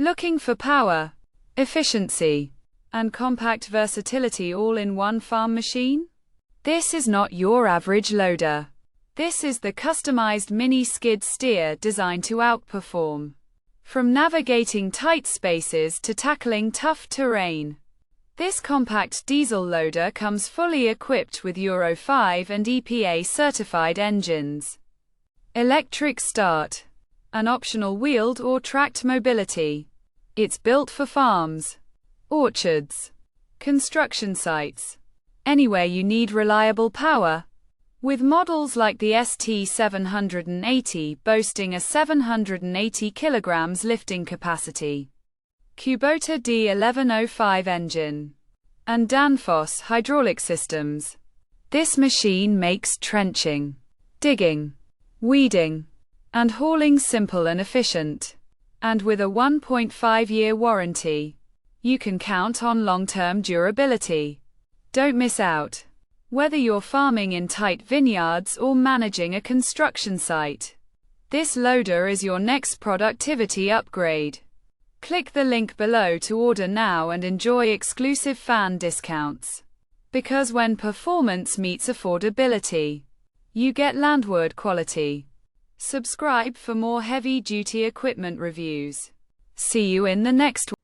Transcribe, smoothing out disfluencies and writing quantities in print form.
Looking for power, efficiency, and compact versatility all in one farm machine? This is not your average loader. This is the customized mini skid steer designed to outperform. From navigating tight spaces to tackling tough terrain, this compact diesel loader comes fully equipped with Euro 5 and EPA certified engines. Electric start, an optional wheeled or tracked mobility. It's built for farms, orchards, construction sites, anywhere you need reliable power. With models like the ST780 boasting a 780 kilograms lifting capacity, Kubota D1105 engine, and Danfoss hydraulic systems, this machine makes trenching, digging, weeding, and hauling simple and efficient. And with a 1.5-year warranty, you can count on long-term durability. Don't miss out. Whether you're farming in tight vineyards or managing a construction site, this loader is your next productivity upgrade. Click the link below to order now and enjoy exclusive fan discounts. Because when performance meets affordability, you get landward quality. Subscribe for more heavy-duty equipment reviews. See you in the next one.